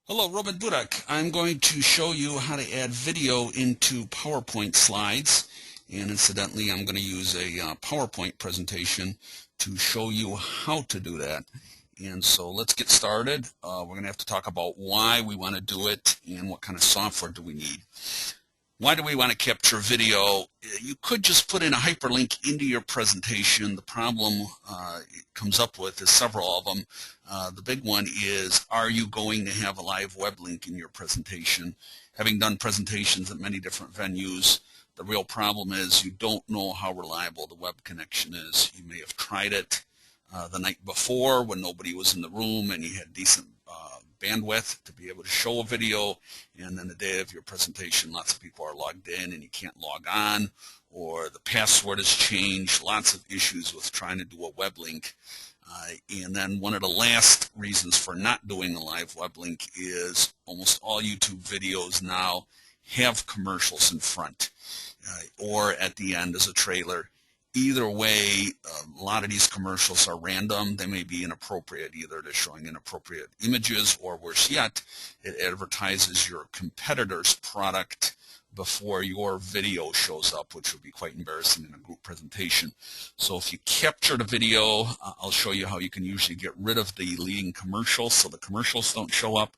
Hello, Robin Budak. I'm going to show you how to add video into PowerPoint slides. And incidentally, I'm going to use a PowerPoint presentation to show you how to do that. And so let's get started. We're going to have to talk about why we want to do it and what kind of software do we need. Why do we want to capture video? You could just put in a hyperlink into your presentation. The problem it comes up with is several of them. The big one is, are you going to have a live web link in your presentation? Having done presentations at many different venues, the real problem is you don't know how reliable the web connection is. You may have tried it the night before when nobody was in the room and you had decent bandwidth to be able to show a video, and then the day of your presentation lots of people are logged in and you can't log on, or the password has changed. Lots of issues with trying to do a web link. And then one of the last reasons for not doing a live web link is almost all YouTube videos now have commercials in front or at the end as a trailer. Either way, a lot of these commercials are random. They may be inappropriate. Either they're showing inappropriate images, or worse yet, it advertises your competitor's product before your video shows up, which would be quite embarrassing in a group presentation. So if you capture the video, I'll show you how you can usually get rid of the leading commercials so the commercials don't show up,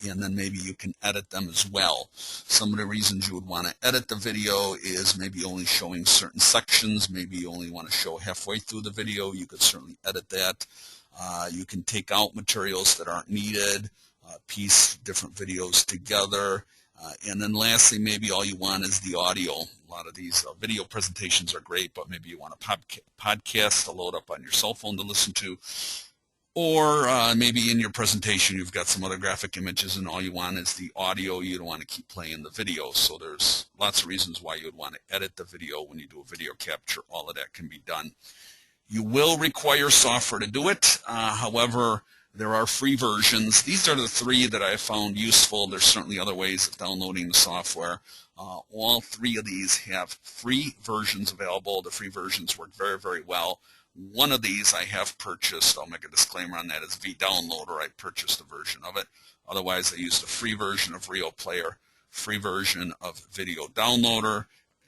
and then maybe you can edit them as well. Some of the reasons you would want to edit the video is maybe only showing certain sections. Maybe you only want to show halfway through the video. You could certainly edit that. You can take out materials that aren't needed, piece different videos together. And then lastly, maybe all you want is the audio. A lot of these video presentations are great, but maybe you want a podcast to load up on your cell phone to listen to. Or maybe in your presentation you've got some other graphic images and all you want is the audio. You don't want to keep playing the video. So there's lots of reasons why you would want to edit the video when you do a video capture. All of that can be done. You will require software to do it. However, there are free versions. These are the three that I found useful. There's certainly other ways of downloading the software. All three of these have free versions available. The free versions work very, very well. One of these I have purchased. I'll make a disclaimer on that. Is vDownloader. I purchased a version of it. Otherwise, I used a free version of RealPlayer, free version of Video Downloader,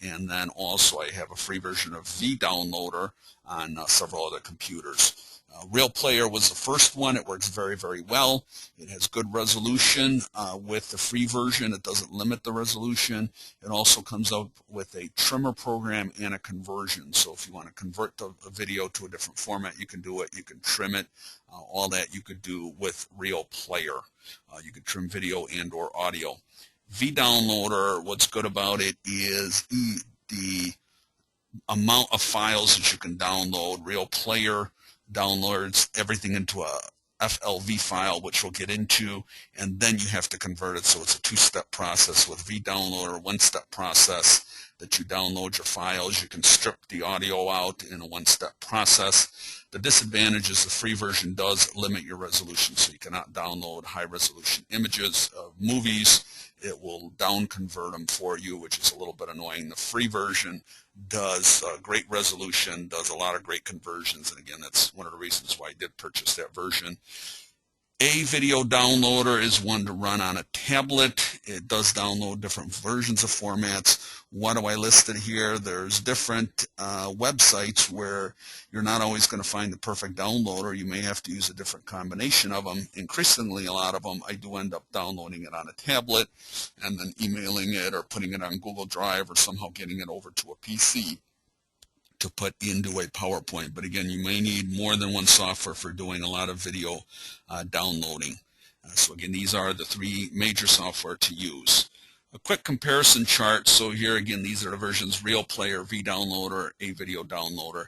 and then also I have a free version of vDownloader on several other computers. RealPlayer was the first one. It works very, very well. It has good resolution. With the free version, it doesn't limit the resolution. It also comes up with a trimmer program and a conversion. So if you want to convert the video to a different format, you can do it. You can trim it. All that you could do with RealPlayer. You could trim video and or audio. vDownloader, what's good about it is the amount of files that you can download. RealPlayer downloads everything into a FLV file, which we'll get into, and then you have to convert it. So it's a two-step process. With vDownloader, one-step process that you download your files. You can strip the audio out in a one-step process. The disadvantage is the free version does limit your resolution, so you cannot download high-resolution images of movies. It will down convert them for you, which is a little bit annoying. The free version does great resolution, does a lot of great conversions, and again, that's one of the reasons why I did purchase that version. A video downloader is one to run on a tablet. It does download different versions of formats. Why do I list it here? There's different websites where you're not always going to find the perfect downloader. You may have to use a different combination of them. Increasingly, a lot of them, I do end up downloading it on a tablet and then emailing it or putting it on Google Drive or somehow getting it over to a PC to put into a PowerPoint. But again, you may need more than one software for doing a lot of video downloading. So again, these are the three major software to use. A quick comparison chart. So here again, these are the versions: RealPlayer, vDownloader, a video downloader.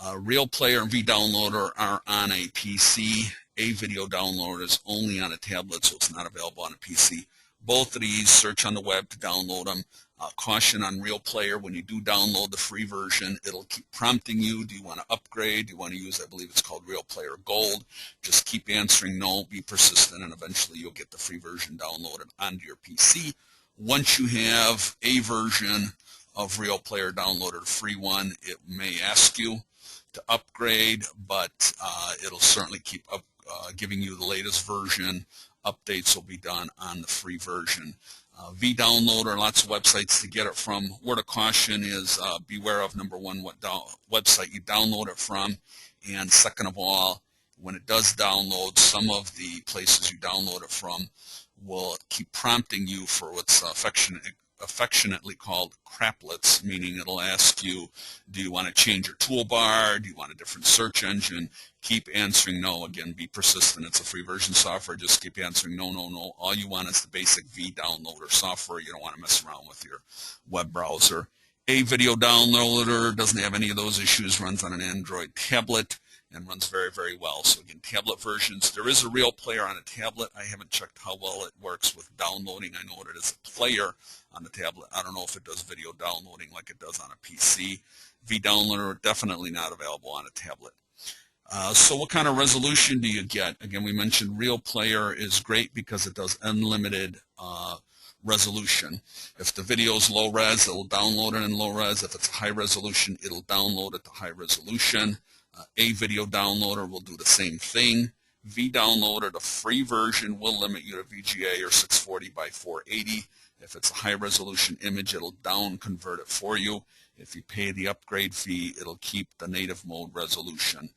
RealPlayer and vDownloader are on a PC. A video downloader is only on a tablet, so it's not available on a PC. Both of these, search on the web to download them. Caution on RealPlayer: when you do download the free version, it'll keep prompting you. Do you want to upgrade? Do you want to use, I believe it's called RealPlayer Gold? Just keep answering no, be persistent, and eventually you'll get the free version downloaded onto your PC. Once you have a version of RealPlayer downloaded, a free one, it may ask you to upgrade, but it'll certainly keep giving you the latest version updates will be done on the free version. vDownloader, lots of websites to get it from. Word of caution is beware of, number one, what website you download it from, and second of all, when it does download, some of the places you download it from will keep prompting you for what's affectionately called craplets, meaning it'll ask you, do you want to change your toolbar? Do you want a different search engine? Keep answering no. Again, be persistent. It's a free version software. Just keep answering no, no, no. All you want is the basic vDownloader software. You don't want to mess around with your web browser. A video downloader doesn't have any of those issues, runs on an Android tablet, and runs very, very well. So again, tablet versions. There is a Real Player on a tablet. I haven't checked how well it works with downloading. I know it is a player on the tablet. I don't know if it does video downloading like it does on a PC. vDownloader, definitely not available on a tablet. So what kind of resolution do you get? Again, we mentioned Real Player is great because it does unlimited resolution. If the video is low res, it will download it in low res. If it's high resolution, it'll download it to high resolution. A video downloader will do the same thing. vDownloader, the free version, will limit you to VGA or 640 by 480. If it's a high resolution image, it'll down convert it for you. If you pay the upgrade fee, it'll keep the native mode resolution.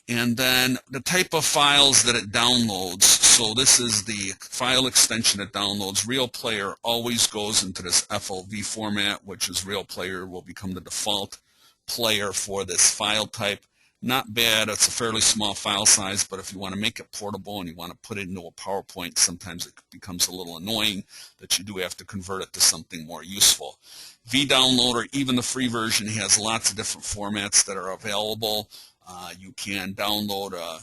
And then the type of files that it downloads. So this is the file extension it downloads. Real Player always goes into this FLV format, which is Real Player will become the default player for this file type. Not bad. It's a fairly small file size, but if you want to make it portable and you want to put it into a PowerPoint, sometimes it becomes a little annoying that you do have to convert it to something more useful. vDownloader, even the free version, has lots of different formats that are available. You can download a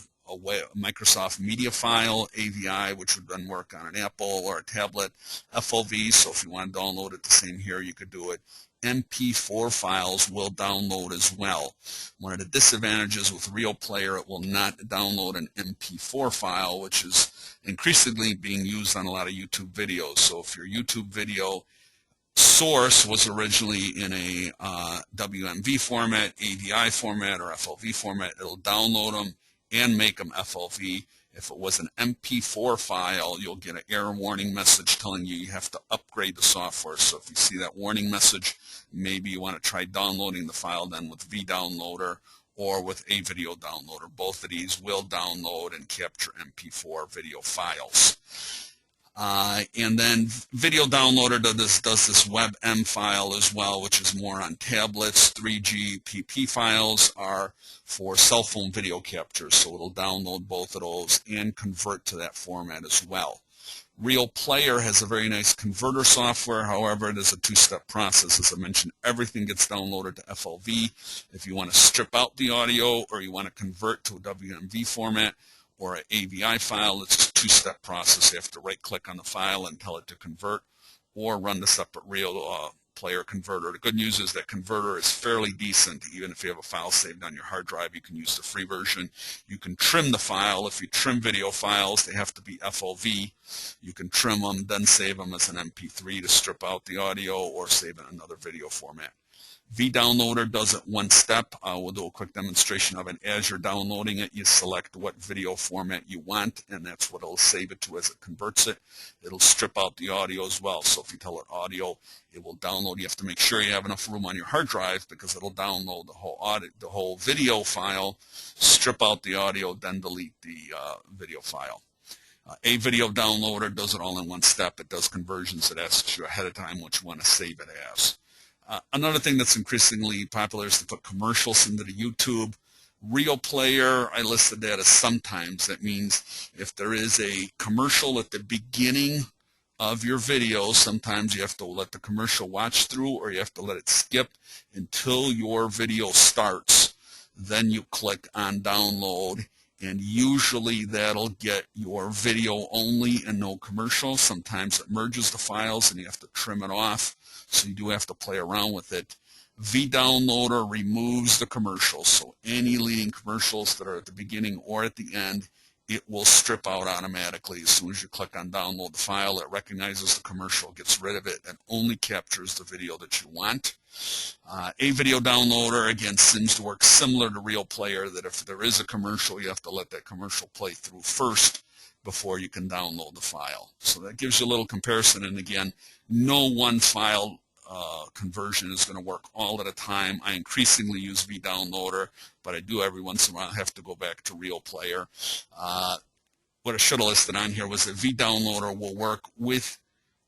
Microsoft Media file, AVI, which would then work on an Apple or a tablet, FLV, so if you want to download it the same here, you could do it. MP4 files will download as well. One of the disadvantages with Real Player, it will not download an MP4 file, which is increasingly being used on a lot of YouTube videos. So if your YouTube video source was originally in a WMV format, AVI format, or FLV format, it'll download them and make them FLV. If it was an MP4 file, you'll get an error warning message telling you you have to upgrade the software. So if you see that warning message, maybe you want to try downloading the file then with vDownloader or with a video downloader. Both of these will download and capture MP4 video files. And then Video Downloader does this WebM file as well, which is more on tablets. 3GPP files are for cell phone video capture, so it'll download both of those and convert to that format as well. Real Player has a very nice converter software. However, it is a two-step process. As I mentioned, everything gets downloaded to FLV. If you want to strip out the audio or you want to convert to a WMV format, or an AVI file, it's a two-step process. You have to right-click on the file and tell it to convert, or run the separate Real Player converter. The good news is that converter is fairly decent. Even if you have a file saved on your hard drive, you can use the free version. You can trim the file. If you trim video files, they have to be FLV. You can trim them, then save them as an MP3 to strip out the audio, or save it in another video format. vDownloader does it one step. We'll do a quick demonstration of it. As you're downloading it, you select what video format you want, and that's what it'll save it to as it converts it. It'll strip out the audio as well. So if you tell it audio, it will download. You have to make sure you have enough room on your hard drive because it'll download the whole video file, strip out the audio, then delete the video file. A video downloader does it all in one step. It does conversions. It asks you ahead of time what you want to save it as. Another thing that's increasingly popular is to put commercials into the YouTube. Real Player, I listed that as sometimes. That means if there is a commercial at the beginning of your video, sometimes you have to let the commercial watch through, or you have to let it skip until your video starts. Then you click on download, and usually that'll get your video only and no commercial. Sometimes it merges the files and you have to trim it off, so you do have to play around with it. vDownloader removes the commercials, so any leading commercials that are at the beginning or at the end, it will strip out automatically. As soon as you click on download the file, it recognizes the commercial, gets rid of it, and only captures the video that you want. A video downloader, again, seems to work similar to Real Player, that if there is a commercial, you have to let that commercial play through first before you can download the file. So that gives you a little comparison. And again, no one file conversion is going to work all at a time. I increasingly use vDownloader, but I do every once in a while have to go back to RealPlayer. What I should have listed on here was that vDownloader will work with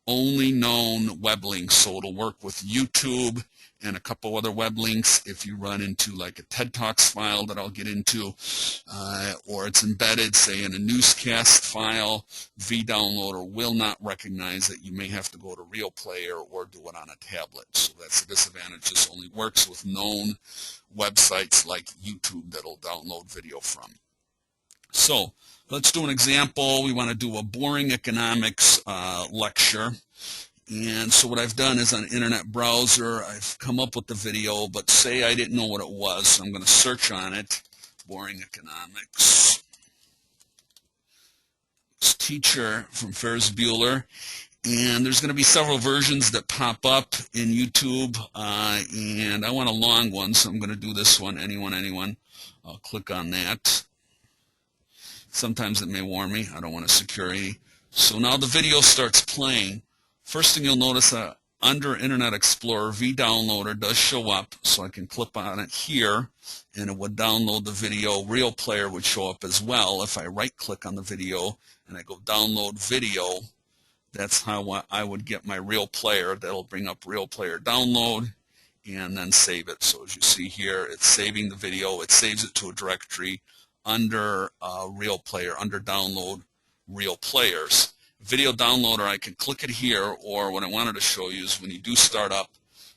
only known web links. So it'll work with YouTube and a couple other web links. If you run into like a TED Talks file that I'll get into, or it's embedded, say, in a newscast file, vDownloader will not recognize that you may have to go to RealPlayer or do it on a tablet. So that's a disadvantage. This only works with known websites like YouTube that'll download video from. So let's do an example. We want to do a boring economics lecture. And so what I've done is on internet browser, I've come up with the video, but say I didn't know what it was, so I'm going to search on it. Boring economics. It's teacher from Ferris Bueller. And there's going to be several versions that pop up in YouTube, and I want a long one, so I'm going to do this one, anyone. I'll click on that. Sometimes it may warn me. I don't want a security. So now the video starts playing. First thing you'll notice under Internet Explorer, vDownloader does show up, so I can click on it here, and it would download the video. RealPlayer would show up as well. If I right-click on the video and I go download video, that's how I would get my RealPlayer. That'll bring up RealPlayer download and then save it. So as you see here, it's saving the video. It saves it to a directory under RealPlayer, under download RealPlayers. Video downloader, I can click it here, or what I wanted to show you is when you do start up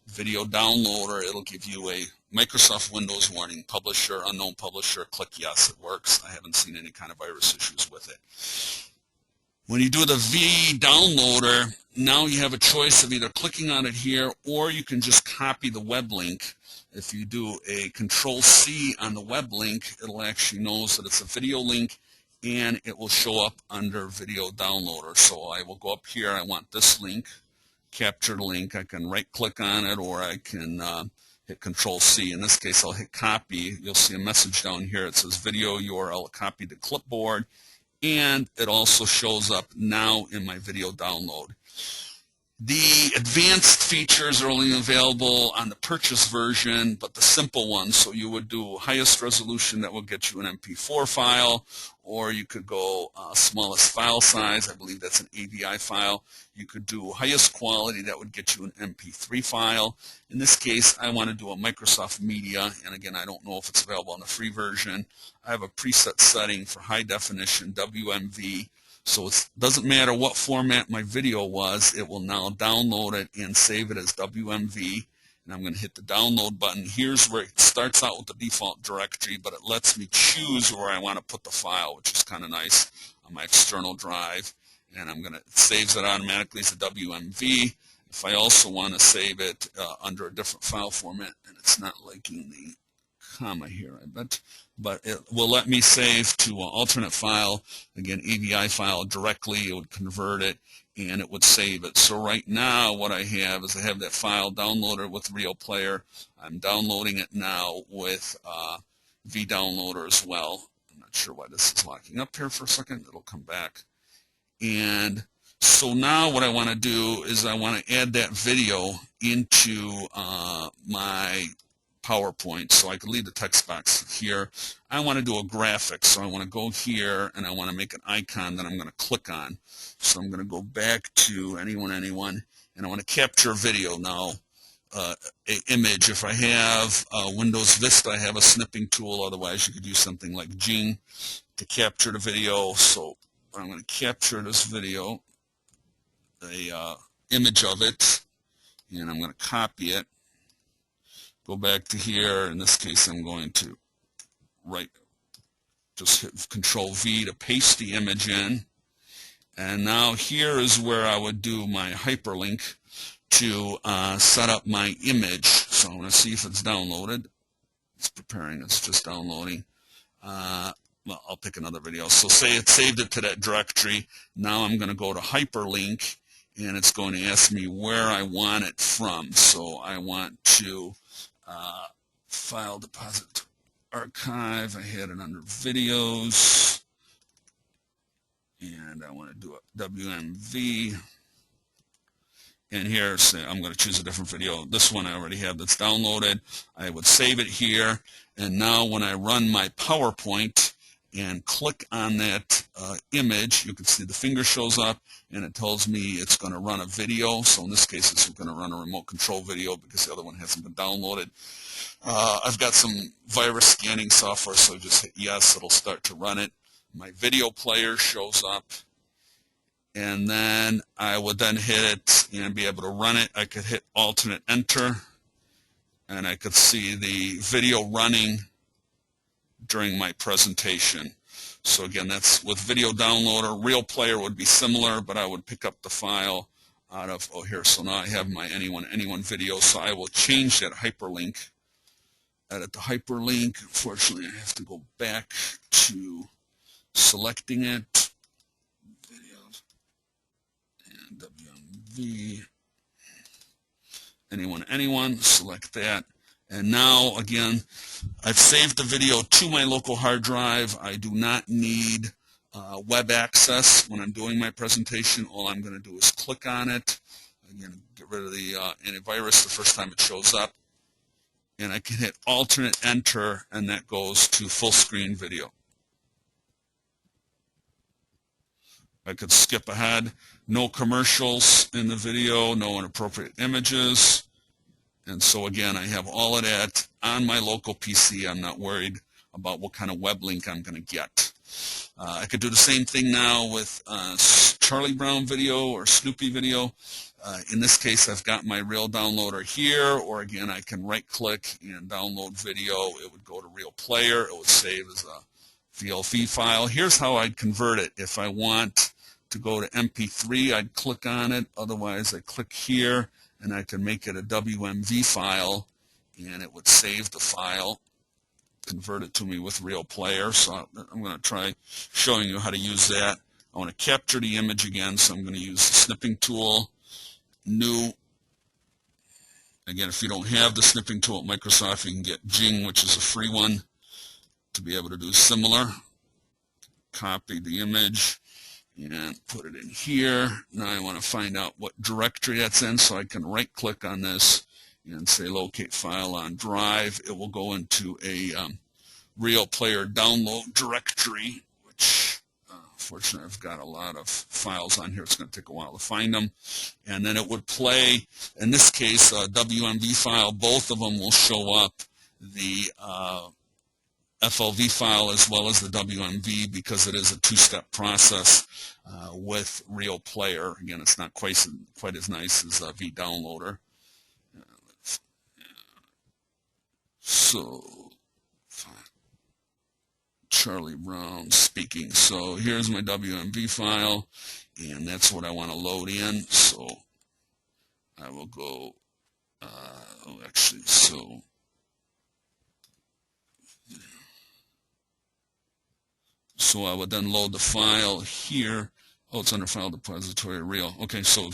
video downloader, it'll give you a Microsoft Windows warning, publisher, unknown publisher. Click yes, it works. I haven't seen any kind of virus issues with it. When you do the vDownloader, now you have a choice of either clicking on it here, or you can just copy the web link. If you do a Control-C on the web link, it'll actually knows that it's a video link, and it will show up under Video Downloader. So I will go up here. I want this link, capture the link. I can right-click on it, or I can hit Control-C. In this case, I'll hit copy. You'll see a message down here. It says video URL copied to clipboard, and it also shows up now in my video download. The advanced features are only available on the purchase version, but the simple ones, so you would do highest resolution, that will get you an MP4 file, or you could go smallest file size, I believe that's an AVI file. You could do highest quality, that would get you an MP3 file. In this case, I want to do a Microsoft Media, and again, I don't know if it's available on the free version. I have a preset setting for high definition WMV. So it doesn't matter what format my video was, it will now download it and save it as WMV. And I'm going to hit the download button. Here's where it starts out with the default directory, but it lets me choose where I want to put the file, which is kind of nice, on my external drive. And it saves it automatically as a WMV. If I also want to save it under a different file format, and it's not liking the comma here, I bet, but it will let me save to an alternate file, again AVI file directly. It would convert it and it would save it. So right now what I have is I have that file downloaded with RealPlayer. I'm downloading it now with vDownloader as well. I'm not sure why this is locking up here for a second. It'll come back. And so now what I want to do is I want to add that video into my PowerPoint, so I could leave the text box here. I want to do a graphic, so I want to go here and I want to make an icon that I'm going to click on. So I'm going to go back to anyone, and I want to capture a video now, an image. If I have Windows Vista, I have a snipping tool. Otherwise, you could use something like Gene to capture the video. So I'm going to capture this video, the image of it, and I'm going to copy it. Go back to here. In this case, I'm going to just hit Control-V to paste the image in. And now here is where I would do my hyperlink to set up my image. So I'm going to see if it's downloaded. It's preparing. It's just downloading. Well, I'll pick another video. So say it saved it to that directory. Now I'm going to go to hyperlink, and it's going to ask me where I want it from. So I want to file deposit archive. I had it under videos. and I want to do a WMV. And here, say, I'm going to choose a different video. This one I already have that's downloaded. I would save it here. And now when I run my PowerPoint and click on that image, you can see the finger shows up and it tells me it's going to run a video. So in this case, it's going to run a remote control video because the other one hasn't been downloaded. I've got some virus scanning software, so just hit yes, it'll start to run it. My video player shows up. And then I would then hit it and be able to run it. I could hit alternate enter, and I could see the video running during my presentation. So again, that's with Video Downloader. Real Player would be similar, but I would pick up the file out of, oh here, so now I have my anyone video, so I will change that hyperlink. Edit the hyperlink. Unfortunately, I have to go back to selecting it. WMV, anyone, select that. And now, again, I've saved the video to my local hard drive. I do not need web access when I'm doing my presentation. All I'm going to do is click on it. Again, get rid of the antivirus the first time it shows up. And I can hit alternate enter, and that goes to full screen video. I could skip ahead. No commercials in the video, no inappropriate images. And so again, I have all of that on my local PC. I'm not worried about what kind of web link I'm going to get. I could do the same thing now with Charlie Brown video or Snoopy video. In this case, I've got my Real Downloader here, or again, I can right-click and download video. It would go to Real Player. It would save as a VLV file. Here's how I'd convert it. If I want to go to MP3, I'd click on it. Otherwise, I click here, and I can make it a WMV file, and it would save the file, convert it to me with Real Player. So I'm going to try showing you how to use that. I want to capture the image again, so I'm going to use the snipping tool. New. Again, if you don't have the snipping tool at Microsoft, you can get Jing, which is a free one, to be able to do similar. Copy the image and put it in here. Now I want to find out what directory that's in, so I can right-click on this and say locate file on drive. It will go into a Real Player download directory, which fortunately I've got a lot of files on here. It's going to take a while to find them. And then it would play, in this case, a WMV file. Both of them will show up, the FLV file as well as the WMV, because it is a two-step process with Real Player. Again, it's not quite as nice as vDownloader. So, Charlie Brown speaking. So here's my WMV file, and that's what I want to load in. So I will go, so I would then load the file here. Oh, it's under File Depository Real. Okay, so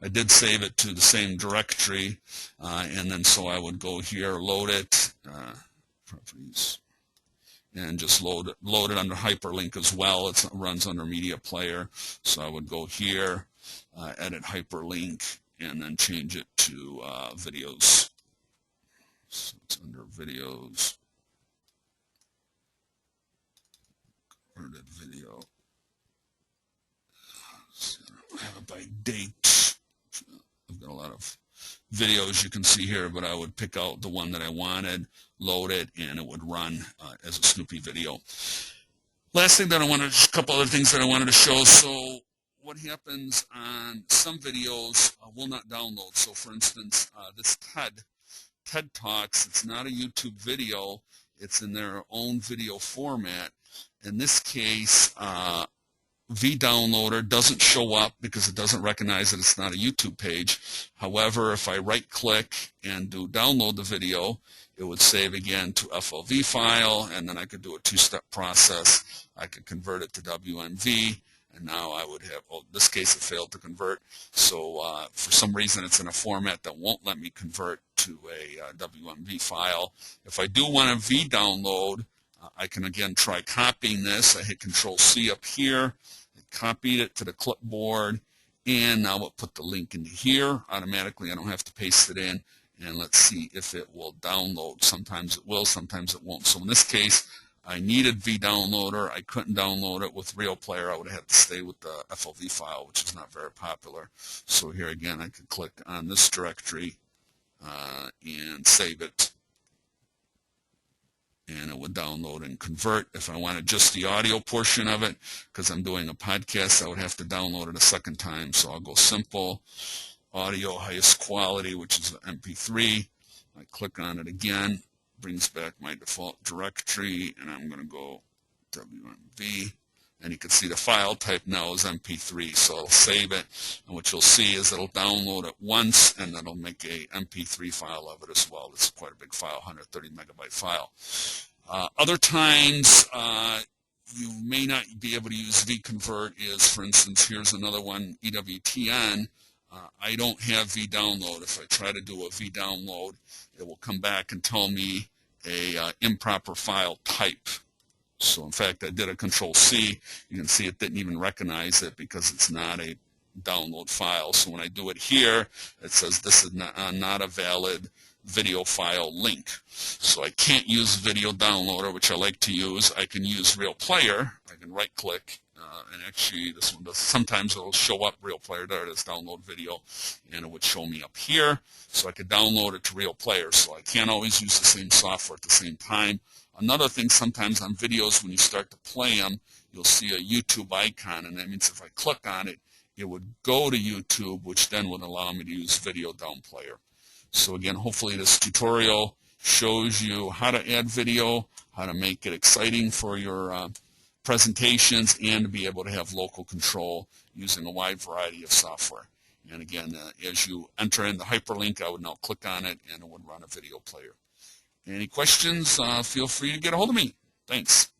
I did save it to the same directory, and then so I would go here, load it, properties, and just load it under hyperlink as well. It runs under Media Player, so I would go here, edit hyperlink, and then change it to videos. So it's under videos. Converted video. So I have it by date. I've got a lot of videos you can see here, but I would pick out the one that I wanted, load it, and it would run as a Snoopy video. Last thing that I wanted, just a couple other things that I wanted to show. So what happens on some videos will not download. So for instance, this TED Talks, it's not a YouTube video, it's in their own video format. In this case, vDownloader doesn't show up because it doesn't recognize that it's not a YouTube page. However, if I right-click and do download the video, it would save again to FLV file, and then I could do a two-step process. I could convert it to WMV, and now I would have, well, in this case it failed to convert. So for some reason it's in a format that won't let me convert to a WMV file. If I do want to vDownload, I can again try copying this. I hit Control-C up here. copied it to the clipboard, and now we'll put the link into here automatically. I don't have to paste it in, and let's see if it will download. Sometimes it will, sometimes it won't. So in this case, I needed vDownloader. I couldn't download it with Real Player. I would have had to stay with the FLV file, which is not very popular. So here again, I can click on this directory and save it, and it would download and convert. If I wanted just the audio portion of it, because I'm doing a podcast, I would have to download it a second time. So I'll go simple, audio, highest quality, which is the MP3. I click on it again, brings back my default directory, and I'm going to go WMV. And you can see the file type now is MP3, so I'll save it. And what you'll see is it'll download it once, and then it'll make a MP3 file of it as well. It's quite a big file, 130 megabyte file. Other times you may not be able to use vConvert is, for instance, here's another one, EWTN. I don't have vDownload. If I try to do a vDownload, it will come back and tell me a improper file type. So in fact, I did a Control-C. You can see it didn't even recognize it because it's not a download file. So when I do it here, it says this is not a valid video file link. So I can't use Video Downloader, which I like to use. I can use Real Player. I can right-click, and actually this one does. Sometimes it'll show up Real Player. There it is, download video, and it would show me up here. So I could download it to Real Player. So I can't always use the same software at the same time. Another thing, sometimes on videos, when you start to play them, you'll see a YouTube icon, and that means if I click on it, it would go to YouTube, which then would allow me to use Video Down Player. So again, hopefully this tutorial shows you how to add video, how to make it exciting for your presentations, and to be able to have local control using a wide variety of software. And again, as you enter in the hyperlink, I would now click on it, and it would run a video player. Any questions, feel free to get a hold of me. Thanks.